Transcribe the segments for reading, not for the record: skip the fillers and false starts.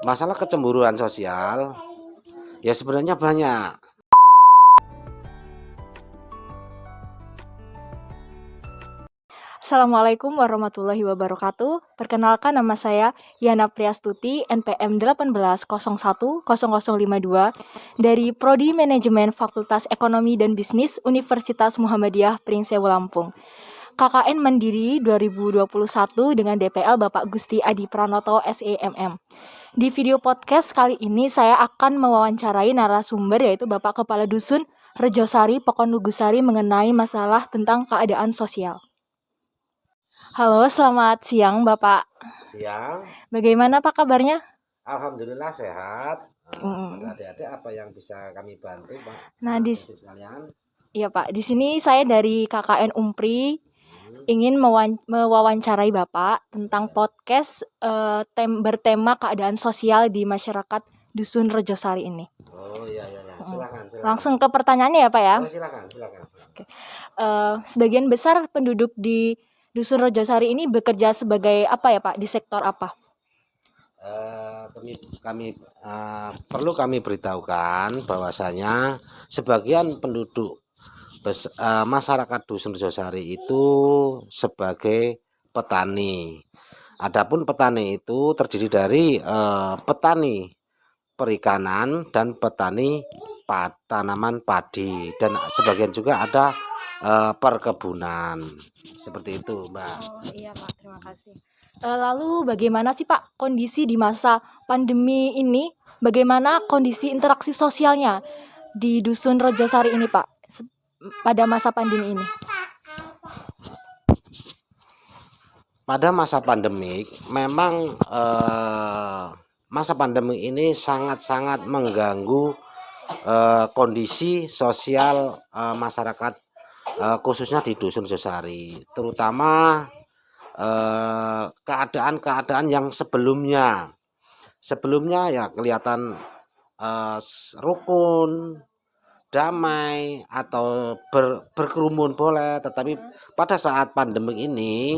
Masalah kecemburuan sosial ya sebenarnya banyak. Assalamualaikum warahmatullahi wabarakatuh. Perkenalkan, nama saya Yana Priastuti, NPM 18010052 dari Prodi Manajemen Fakultas Ekonomi dan Bisnis Universitas Muhammadiyah Pringsewu Lampung. KKN Mandiri 2021 dengan DPL Bapak Gusti Adi Pranoto SEMM. Di video podcast kali ini saya akan mewawancarai narasumber, yaitu Bapak Kepala Dusun Rejosari Pokondugusari, mengenai masalah tentang keadaan sosial. Halo, selamat siang Bapak. Siang. Bagaimana Pak kabarnya? Alhamdulillah sehat. Mm. Adik-adik, apa yang bisa kami bantu, Pak? Nah, sekalian. Iya Pak, di sini saya dari KKN Umpri ingin mewawancarai Bapak tentang podcast bertema keadaan sosial di masyarakat Dusun Rejosari ini. Oh iya. Silakan. Langsung ke pertanyaannya ya Pak ya. Oh, silakan. Oke. Sebagian besar penduduk di Dusun Rejosari ini bekerja sebagai apa ya Pak? Di sektor apa? Perlu kami beritahukan bahwasanya sebagian penduduk masyarakat Dusun Rejosari itu sebagai petani. Adapun petani itu terdiri dari petani perikanan dan petani tanaman padi, dan sebagian juga ada perkebunan. Seperti itu, Mbak. Oh iya Pak, terima kasih. Lalu bagaimana sih Pak kondisi di masa pandemi ini? Bagaimana kondisi interaksi sosialnya di Dusun Rejosari ini Pak pada masa pandemi ini? Pada masa pandemik memang masa pandemi ini sangat-sangat mengganggu kondisi sosial masyarakat, khususnya di Dusun Rejosari, terutama keadaan-keadaan yang sebelumnya ya kelihatan rukun, damai, atau berkerumun boleh, tetapi pada saat pandemi ini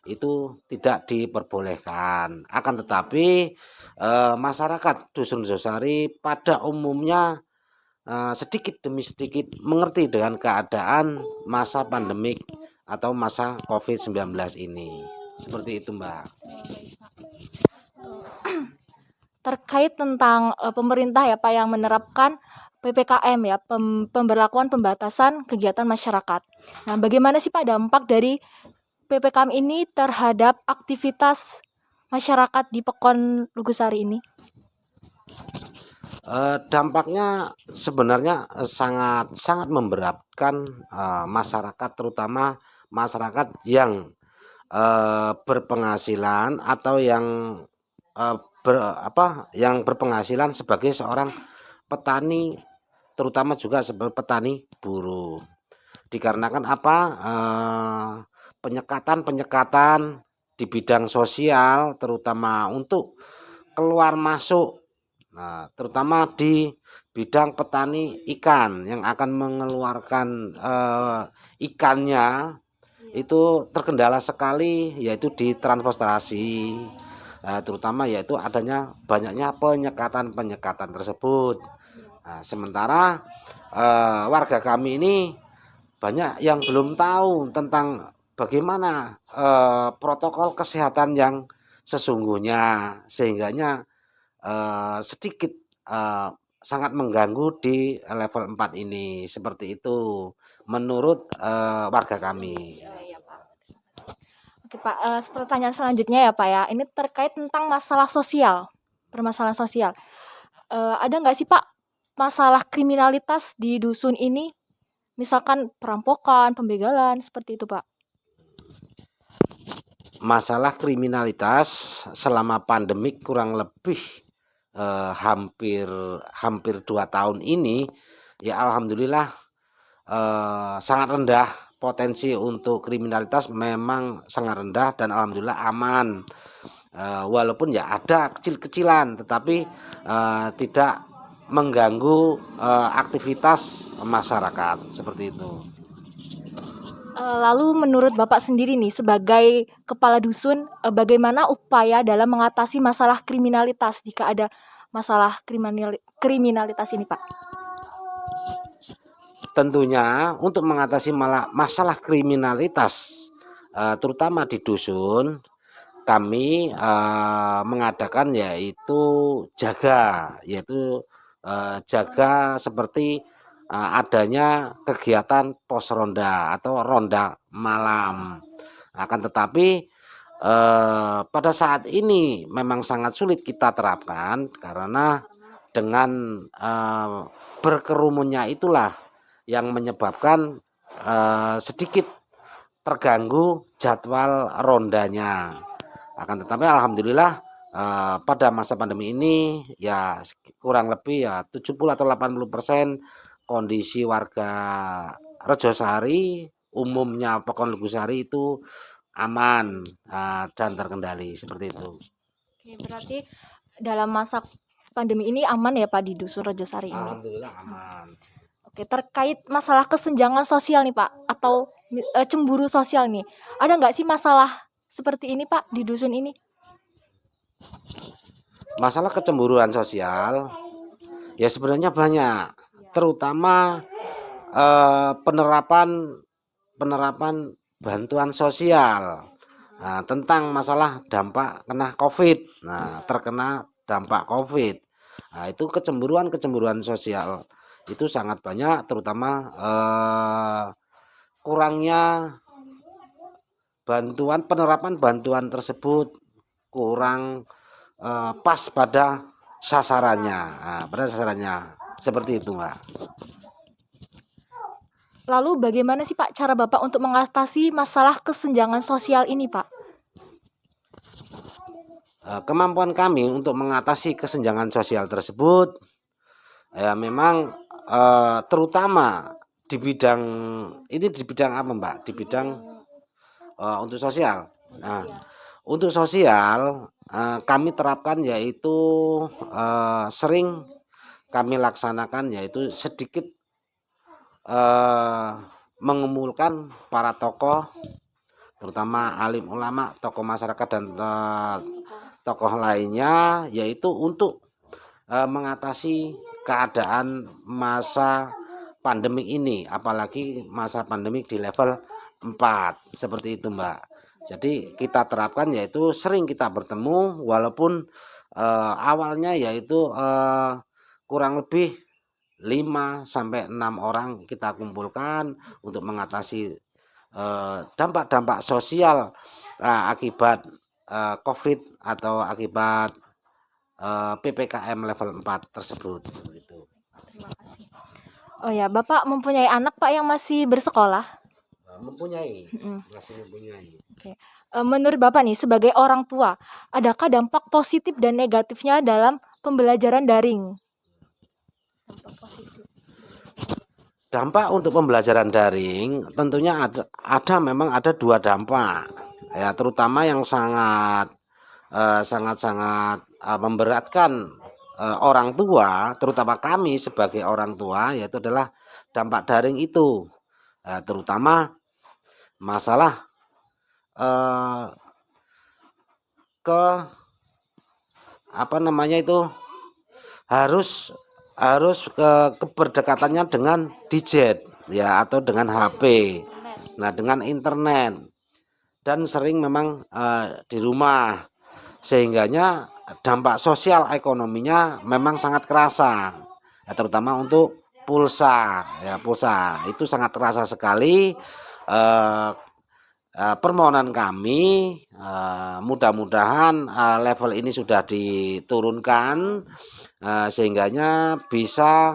itu tidak diperbolehkan. Akan tetapi masyarakat Dusun Rejosari pada umumnya sedikit demi sedikit mengerti dengan keadaan masa pandemik atau masa COVID-19 ini. Seperti itu, Mbak. Terkait tentang pemerintah ya Pak yang menerapkan PPKM ya, pemberlakuan pembatasan kegiatan masyarakat. Nah, bagaimana sih Pak dampak dari PPKM ini terhadap aktivitas masyarakat di Pekon Lugusari ini? Dampaknya sebenarnya sangat memberatkan masyarakat, terutama masyarakat yang berpenghasilan atau yang yang berpenghasilan sebagai seorang petani, terutama juga sebagai petani buruh. Dikarenakan penyekatan di bidang sosial, terutama untuk keluar masuk, terutama di bidang petani ikan yang akan mengeluarkan ikannya itu terkendala sekali, yaitu di transportasi, terutama yaitu banyaknya penyekatan tersebut. Sementara warga kami ini banyak yang belum tahu tentang bagaimana protokol kesehatan yang sesungguhnya, sehingganya sedikit sangat mengganggu di level 4 ini. Seperti itu menurut warga kami. Oke Pak, pertanyaan selanjutnya ya Pak ya, ini terkait tentang masalah sosial, permasalahan sosial. Ada nggak sih Pak masalah kriminalitas di dusun ini? Misalkan perampokan, pembegalan, seperti itu Pak. Masalah kriminalitas selama pandemik kurang lebih hampir 2 tahun ini ya alhamdulillah sangat rendah. Potensi untuk kriminalitas memang sangat rendah dan alhamdulillah aman. Walaupun ya ada kecil-kecilan, tetapi tidak mengganggu aktivitas masyarakat, seperti itu. Lalu menurut Bapak sendiri nih sebagai kepala dusun, bagaimana upaya dalam mengatasi masalah kriminalitas jika ada masalah kriminalitas ini, Pak? Tentunya untuk mengatasi masalah kriminalitas, terutama di dusun, kami mengadakan jaga seperti adanya kegiatan pos ronda atau ronda malam. Akan tetapi pada saat ini memang sangat sulit kita terapkan karena dengan berkerumunnya itulah yang menyebabkan sedikit terganggu jadwal rondanya. Akan tetapi alhamdulillah pada masa pandemi ini ya kurang lebih ya 70 atau 80% kondisi warga Rejosari, umumnya Pekon Legusari itu aman dan terkendali seperti itu. Oke, berarti dalam masa pandemi ini aman ya Pak di Dusun Rejosari ini? Alhamdulillah aman. Oke, terkait masalah kesenjangan sosial nih Pak, atau cemburu sosial nih, ada nggak sih masalah seperti ini Pak di dusun ini? Masalah kecemburuan sosial ya sebenarnya banyak, terutama penerapan bantuan sosial tentang masalah dampak kena COVID. Nah, terkena dampak COVID. Nah, itu kecemburuan sosial itu sangat banyak, terutama kurangnya penerapan bantuan tersebut kurang pas pada sasarannya. Seperti itu, Mbak. Lalu bagaimana sih Pak cara Bapak untuk mengatasi masalah kesenjangan sosial ini Pak? Kemampuan kami untuk mengatasi kesenjangan sosial tersebut ya memang terutama di bidang apa Mbak? Di bidang untuk sosial. Nah, untuk sosial kami terapkan yaitu sering kami laksanakan yaitu sedikit mengumpulkan para tokoh, terutama alim ulama, tokoh masyarakat dan tokoh lainnya, yaitu untuk mengatasi keadaan masa pandemik ini, apalagi masa pandemik di level 4 seperti itu Mbak. Jadi kita terapkan yaitu sering kita bertemu, walaupun awalnya yaitu kurang lebih 5 sampai 6 orang kita kumpulkan untuk mengatasi dampak-dampak sosial akibat COVID atau akibat PPKM level 4 tersebut. Gitu. Terima kasih. Oh ya, Bapak mempunyai anak Pak yang masih bersekolah? Masih mempunyai. Oke. Menurut Bapak nih sebagai orang tua, adakah dampak positif dan negatifnya dalam pembelajaran daring? Dampak untuk pembelajaran daring tentunya memang ada dua dampak ya, terutama yang sangat memberatkan orang tua, terutama kami sebagai orang tua, yaitu adalah dampak daring itu terutama masalah harus keberdekatannya dengan gadget ya atau dengan HP. Nah, dengan internet dan sering memang di rumah, sehingganya dampak sosial ekonominya memang sangat kerasa ya, terutama untuk pulsa itu sangat terasa sekali. Permohonan kami mudah-mudahan level ini sudah diturunkan sehingganya bisa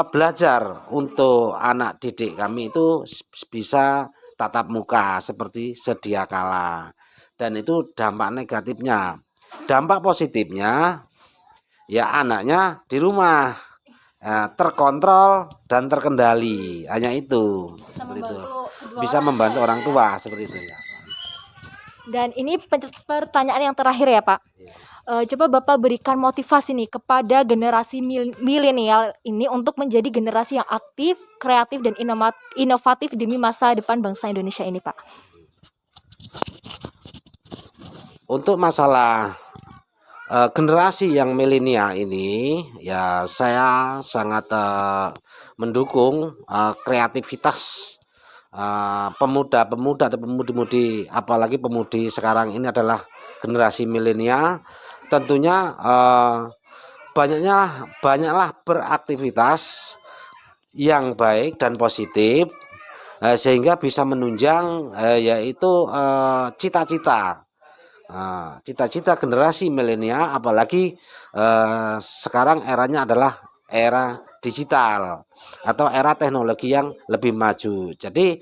belajar untuk anak didik kami itu bisa tatap muka seperti sedia kala, dan itu dampak negatifnya. Dampak positifnya ya anaknya di rumah terkontrol dan terkendali, hanya itu. Seperti itu. Bisa membantu orang tua seperti itu ya. Dan ini pertanyaan yang terakhir ya Pak. Coba Bapak berikan motivasi nih kepada generasi milenial ini untuk menjadi generasi yang aktif, kreatif, dan inovatif demi masa depan bangsa Indonesia ini, Pak. Untuk masalah generasi yang milenial ini, ya saya sangat mendukung kreativitas pemuda-pemuda atau pemudi-mudi, apalagi pemudi sekarang ini adalah generasi milenial. Tentunya banyaklah beraktivitas yang baik dan positif, sehingga bisa menunjang yaitu cita-cita cita-cita generasi milenial, apalagi sekarang eranya adalah era digital atau era teknologi yang lebih maju. Jadi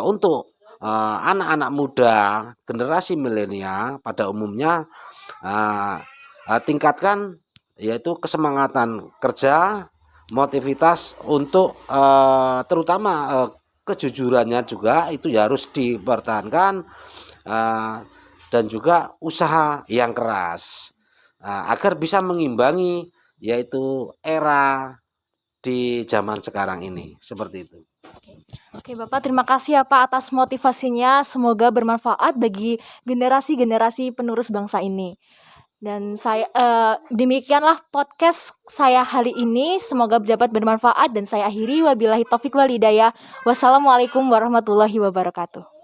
untuk anak-anak muda generasi milenial pada umumnya, tingkatkan yaitu kesemangatan kerja, motivitas untuk terutama kejujurannya juga itu ya harus dipertahankan, dan juga usaha yang keras agar bisa mengimbangi yaitu era di zaman sekarang ini, seperti itu. Oke Bapak, terima kasih ya Pak atas motivasinya. Semoga bermanfaat bagi generasi-generasi penerus bangsa ini. Dan saya demikianlah podcast saya hari ini. Semoga dapat bermanfaat dan saya akhiri. Wabillahi taufik wal hidayah. Wassalamualaikum warahmatullahi wabarakatuh.